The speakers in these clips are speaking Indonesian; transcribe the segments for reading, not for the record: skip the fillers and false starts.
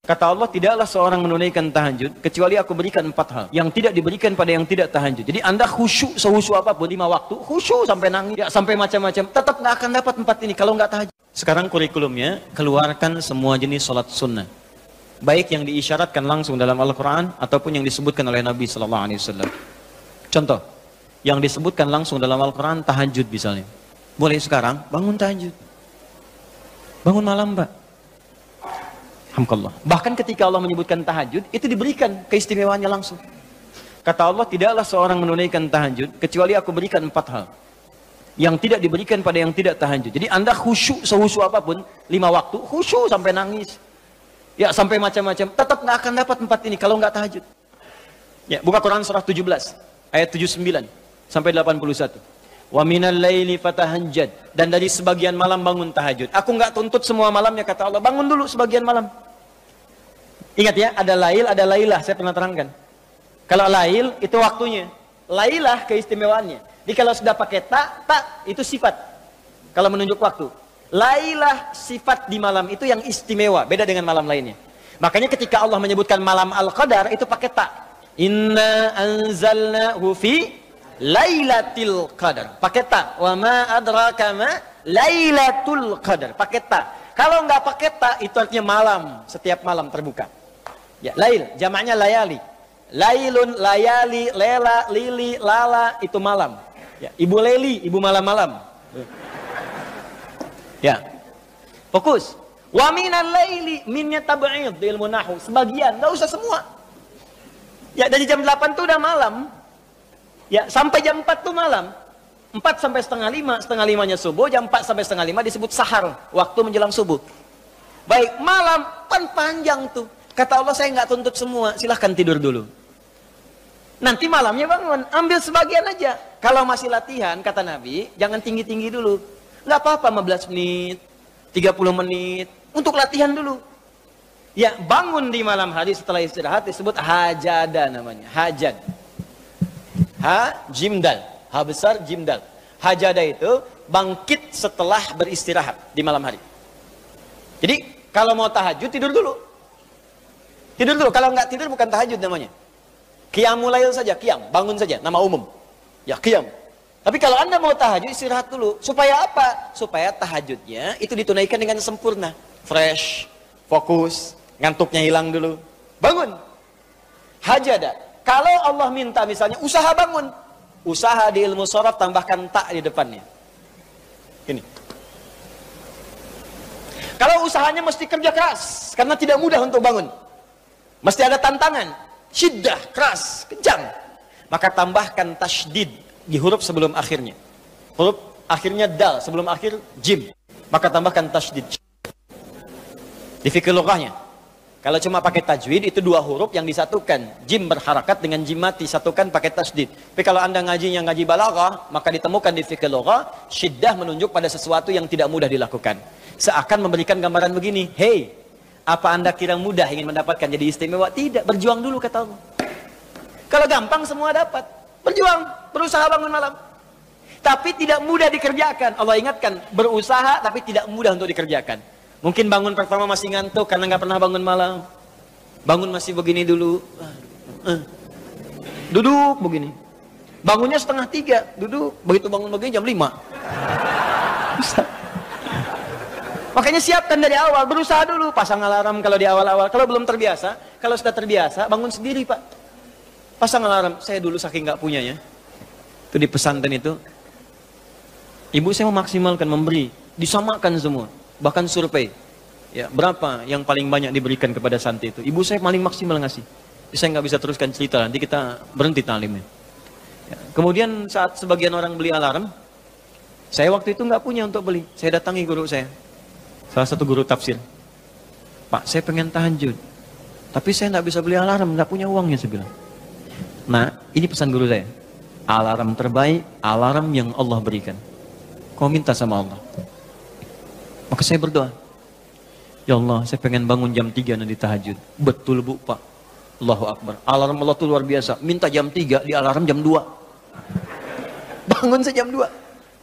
Kata Allah, tidaklah seorang menunaikan tahajud kecuali aku berikan 4 hal yang tidak diberikan pada yang tidak tahajud. Jadi Anda khusyuk sehusyuk apapun 5 waktu, khusyuk sampai nangis, ya, sampai macam-macam, tetap nggak akan dapat 4 ini kalau nggak tahajud. Sekarang kurikulumnya, keluarkan semua jenis sholat sunnah, baik yang diisyaratkan langsung dalam Al-Quran ataupun yang disebutkan oleh Nabi SAW. Contoh, yang disebutkan langsung dalam Al-Quran, tahajud misalnya. Mulai sekarang, bangun tahajud. Bangun malam, Pak. Alhamdulillah. Bahkan ketika Allah menyebutkan tahajud, itu diberikan keistimewaannya langsung. Kata Allah, tidaklah seorang menunaikan tahajud kecuali aku berikan 4 hal yang tidak diberikan pada yang tidak tahajud. Jadi Anda khusyuk sehusyuk apapun 5 waktu, khusyuk sampai nangis, ya sampai macam-macam, tetap nggak akan dapat 4 ini kalau nggak tahajud. Ya, buka Quran surah 17 ayat 79 sampai 81. Wa minal laili fatahajjad, dan dari sebagian malam bangun tahajud. Aku nggak tuntut semua malamnya, kata Allah, bangun dulu sebagian malam. Ingat ya, ada lail, ada lailah, saya pernah terangkan. Kalau lail itu waktunya, lailah keistimewaannya. Jadi kalau sudah pakai tak itu sifat. Kalau menunjuk waktu, lailah sifat di malam itu yang istimewa, beda dengan malam lainnya. Makanya ketika Allah menyebutkan malam Al-Qadar itu pakai tak. Inna anzalnahu fi Lailatul Qadar, pakai ta. Wa ma adraka ma Lailatul Qadar, pakai ta. Kalau nggak pakai ta, itu artinya malam, setiap malam terbuka. Ya, lail, jamaknya layali. Lailun, layali, lela, lili, lala, itu malam. Ya, ibu leli, ibu malam-malam. Ya, fokus. Wa minal laili, minnya tab'id di ilmu nahwu, sebagian, nggak usah semua. Ya, dari jam 8 tuh udah malam. Ya, sampai jam 4 tuh malam. 4 sampai setengah 5, setengah 5-nya subuh, jam 4 sampai setengah 5 disebut sahar, waktu menjelang subuh. Baik, malam kan panjang tuh. Kata Allah, saya nggak tuntut semua, silahkan tidur dulu. Nanti malamnya bangun, ambil sebagian aja. Kalau masih latihan, kata Nabi, jangan tinggi-tinggi dulu. Nggak apa-apa 15 menit, 30 menit, untuk latihan dulu. Ya, bangun di malam hari setelah istirahat disebut hajada namanya, hajad. Ha, jimdal, ha besar, jimdal. Hajada itu bangkit setelah beristirahat di malam hari. Jadi kalau mau tahajud tidur dulu. Tidur dulu, kalau nggak tidur bukan tahajud namanya. Qiyamul lail saja, qiyam, bangun saja, nama umum. Ya, qiyam. Tapi kalau Anda mau tahajud, istirahat dulu. Supaya apa? Supaya tahajudnya itu ditunaikan dengan sempurna. Fresh, fokus, ngantuknya hilang dulu. Bangun. Hajada. Kalau Allah minta misalnya usaha bangun, usaha di ilmu sharaf tambahkan tak di depannya. Ini. Kalau usahanya mesti kerja keras, karena tidak mudah untuk bangun. Mesti ada tantangan, syiddah, keras, kejam. Maka tambahkan tasydid di huruf sebelum akhirnya. Huruf akhirnya dal, sebelum akhir jim. Maka tambahkan tasydid. Di fikih lughahnya. Kalau cuma pakai tajwid itu 2 huruf yang disatukan, jim berharakat dengan jim mati, satukan pakai tasydid. Tapi kalau Anda ngajinya ngaji balaghah, maka ditemukan di fikih lughah syiddah menunjuk pada sesuatu yang tidak mudah dilakukan. Seakan memberikan gambaran begini, hey, apa Anda kira mudah ingin mendapatkan jadi istimewa? Tidak, berjuang dulu kata Allah. Kalau gampang semua dapat. Berjuang, berusaha bangun malam. Tapi tidak mudah dikerjakan. Allah ingatkan, berusaha tapi tidak mudah untuk dikerjakan. Mungkin bangun pertama masih ngantuk karena nggak pernah bangun malam. Bangun masih begini dulu. Duduk begini. Bangunnya 2:30, duduk. Begitu bangun begini jam 5. Bisa. Makanya siapkan dari awal, berusaha dulu. Pasang alarm kalau di awal-awal. Kalau belum terbiasa, kalau sudah terbiasa, bangun sendiri Pak. Pasang alarm. Saya dulu saking nggak punyanya. Itu di pesantren itu. Ibu saya memaksimalkan, memberi. Disamakan semua. Bahkan survei, ya berapa yang paling banyak diberikan kepada santri itu. Ibu saya paling maksimal ngasih. Saya nggak bisa teruskan cerita, nanti kita berhenti talimnya. Ya. Kemudian saat sebagian orang beli alarm, saya waktu itu nggak punya untuk beli. Saya datangi guru saya, salah satu guru tafsir. Pak, saya pengen tahajud, tapi saya nggak bisa beli alarm, nggak punya uangnya, saya bilang. Nah, ini pesan guru saya. Alarm terbaik, alarm yang Allah berikan. Kau minta sama Allah. Maka saya berdoa, ya Allah, saya pengen bangun jam 3 nanti tahajud. Betul Bu, Pak. Allahu Akbar. Alarm Allah itu luar biasa. Minta jam 3, di alarm jam 2. Bangun saya jam 2.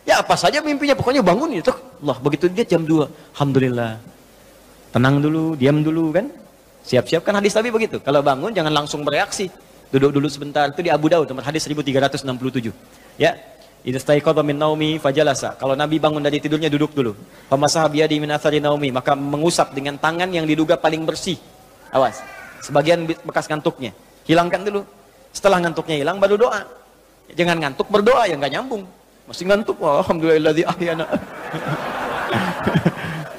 Ya apa saja mimpinya, pokoknya bangun itu. Allah, begitu dia jam 2. Alhamdulillah. Tenang dulu, diam dulu kan. Siap-siap, kan hadis Nabi begitu. Kalau bangun jangan langsung bereaksi. Duduk dulu sebentar. Itu di Abu Daud, nomor hadis 1367. Ya. Idza staiqadha min naumi fajalasa. Kalau Nabi bangun dari tidurnya duduk dulu. Famasaha biyadi min athari naumi, maka mengusap dengan tangan yang diduga paling bersih. Awas. Sebagian bekas ngantuknya. Hilangkan dulu. Setelah ngantuknya hilang baru doa. Jangan ngantuk berdoa, yang enggak nyambung. Masih ngantuk. Alhamdulilladzi ahyana.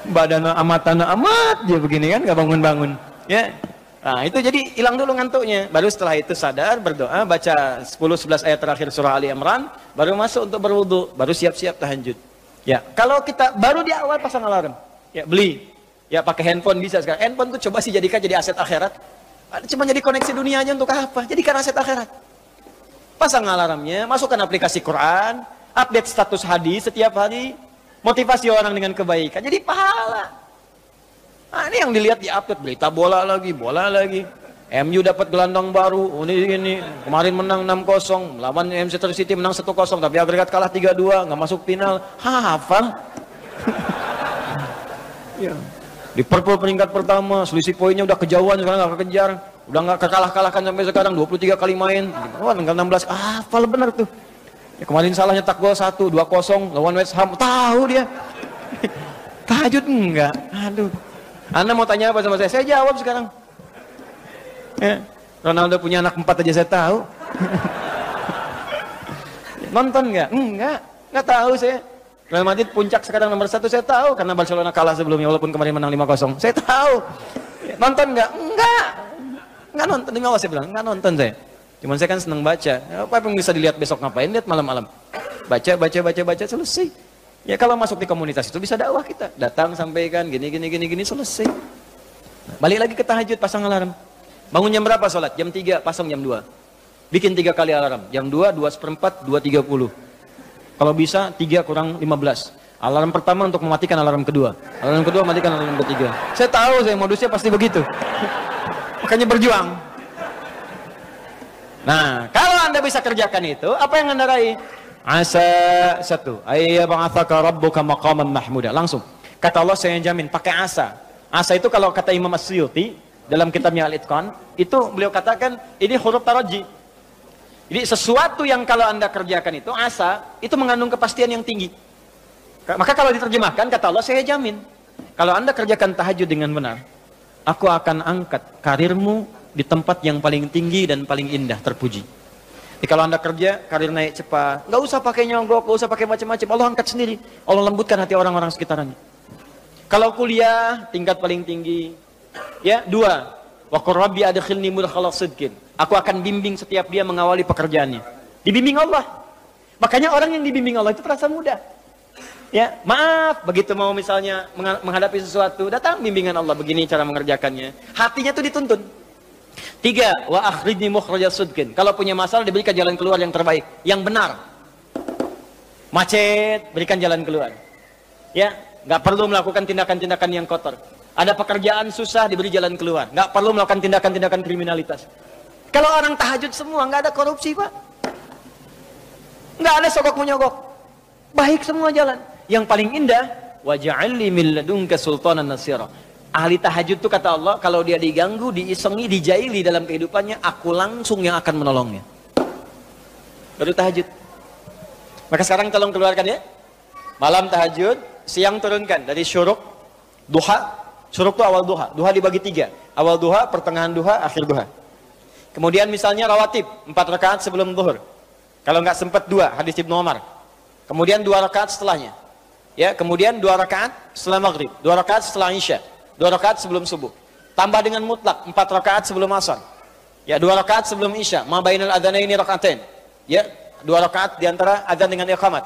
Badana amatana amat dia begini kan, enggak bangun-bangun. Ya. Nah, itu jadi hilang dulu ngantuknya. Baru setelah itu sadar, berdoa, baca 10-11 ayat terakhir surah Ali Imran, baru masuk untuk berwudu, baru siap-siap tahajud. Ya, kalau kita baru di awal pasang alarm, ya beli. Ya pakai handphone bisa sekarang. Handphone tuh coba sih jadikan jadi aset akhirat. Cuma jadi koneksi dunia aja untuk apa? Jadikan aset akhirat. Pasang alarmnya, masukkan aplikasi Quran, update status hadis setiap hari, motivasi orang dengan kebaikan. Jadi pahala. Nah, ini yang dilihat di update, berita bola lagi. MU dapat gelandang baru, ini kemarin menang 6-0, melawan Manchester City menang 1-0, tapi agregat kalah 3-2, nggak masuk final. Hafal. Ya. Liverpool peringkat pertama, selisih poinnya udah kejauhan, sekarang nggak kekejar, udah nggak kekalahkan sampai sekarang, 23 kali main, tinggal 16. Hafal bener tuh. Ya, kemarin salah nyetak gol 1, 2-0 lawan West Ham, tahu dia. Tahajud enggak? Aduh. Anda mau tanya apa sama saya? Saya jawab sekarang. Ya, Ronaldo punya anak 4 aja saya tahu. Nonton nggak? Nggak tahu saya. Real Madrid puncak sekarang nomor 1 saya tahu karena Barcelona kalah sebelumnya walaupun kemarin menang 5-0. Saya tahu. Nonton nggak? Nggak nonton. Demi Allah saya bilang nggak nonton saya. Cuman saya kan senang baca. Apa yang bisa dilihat besok ngapain? Lihat malam-malam. Baca selesai. Ya kalau masuk di komunitas itu bisa dakwah kita. Datang sampaikan gini selesai. Balik lagi ke tahajud, pasang alarm. Bangun jam berapa sholat? Jam 3, pasang jam 2. Bikin 3 kali alarm. Jam 2, 2:04, 2:30. Kalau bisa 3 kurang 15. Alarm pertama untuk mematikan alarm kedua. Alarm kedua matikan alarm ketiga. Saya tahu saya modusnya pasti begitu. Makanya berjuang. Nah, kalau Anda bisa kerjakan itu, apa yang Anda raih? Asa 1, ayyab'atsaka rabbuka maqaman mahmuda. Langsung. Kata Allah saya jamin pakai asa. Asa itu kalau kata Imam As-Suyuti dalam kitabnya Al-Itqan, itu beliau katakan ini huruf taraji. Jadi sesuatu yang kalau Anda kerjakan itu asa, itu mengandung kepastian yang tinggi. Maka kalau diterjemahkan kata Allah saya jamin, kalau Anda kerjakan tahajud dengan benar, aku akan angkat karirmu di tempat yang paling tinggi dan paling indah, terpuji. Jadi kalau Anda kerja, karir naik cepat, nggak usah pakai nyogok, nggak usah pakai macam-macam, Allah angkat sendiri, Allah lembutkan hati orang-orang sekitarnya. Kalau kuliah, tingkat paling tinggi. Ya, 2, wa qur rabbi adkhilni mudkhala sidqin. Aku akan bimbing setiap dia mengawali pekerjaannya. Dibimbing Allah. Makanya orang yang dibimbing Allah itu terasa mudah. Ya, maaf, begitu mau misalnya menghadapi sesuatu, datang bimbingan Allah, begini cara mengerjakannya. Hatinya tuh dituntun. 3, wa akhrijni mukhraja sidqin. Kalau punya masalah diberikan jalan keluar yang terbaik, yang benar. Macet, berikan jalan keluar. Ya, nggak perlu melakukan tindakan-tindakan yang kotor. Ada pekerjaan susah, diberi jalan keluar. Nggak perlu melakukan tindakan-tindakan kriminalitas. Kalau orang tahajud semua, nggak ada korupsi, Pak. Nggak ada sogok menyogok. Baik semua jalan. Yang paling indah, waj'alni min ladunka sultanan nasira. Ahli tahajud itu kata Allah, kalau dia diganggu, diisengi, dijaili dalam kehidupannya, aku langsung yang akan menolongnya. Baru tahajud. Maka sekarang tolong keluarkan ya. Malam tahajud, siang turunkan dari syuruk, duha. Syuruk itu awal duha. Duha dibagi 3. Awal duha, pertengahan duha, akhir duha. Kemudian misalnya rawatib, 4 rakaat sebelum zuhur. Kalau nggak sempat 2, hadis Ibnu Umar. Kemudian 2 rakaat setelahnya. Ya, kemudian 2 rakaat setelah maghrib, 2 rakaat setelah isya. 2 rakaat sebelum subuh. Tambah dengan mutlak 4 rakaat sebelum asar. Ya, 2 rakaat sebelum isya. Ma bainal adzanaini rakaatain. Ya, 2 rakaat di antara adzan dengan iqamat.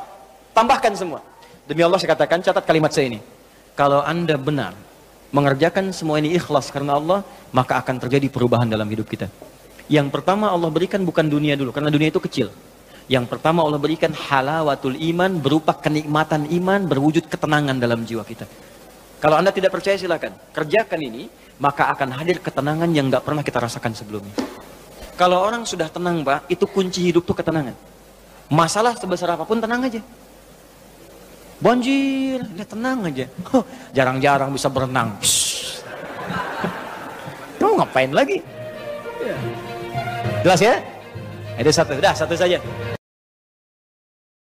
Tambahkan semua. Demi Allah saya katakan, catat kalimat saya ini. Kalau Anda benar mengerjakan semua ini ikhlas karena Allah, maka akan terjadi perubahan dalam hidup kita. Yang pertama Allah berikan bukan dunia dulu, karena dunia itu kecil. Yang pertama Allah berikan halawatul iman, berupa kenikmatan iman, berwujud ketenangan dalam jiwa kita. Kalau Anda tidak percaya silakan, kerjakan ini, maka akan hadir ketenangan yang tidak pernah kita rasakan sebelumnya. Kalau orang sudah tenang, Pak, itu kunci hidup tuh ketenangan. Masalah sebesar apapun tenang aja. Banjir, ya tenang aja. Jarang-jarang bisa berenang. mau ngapain lagi? Ya. Jelas ya? Ada satu, dah satu saja.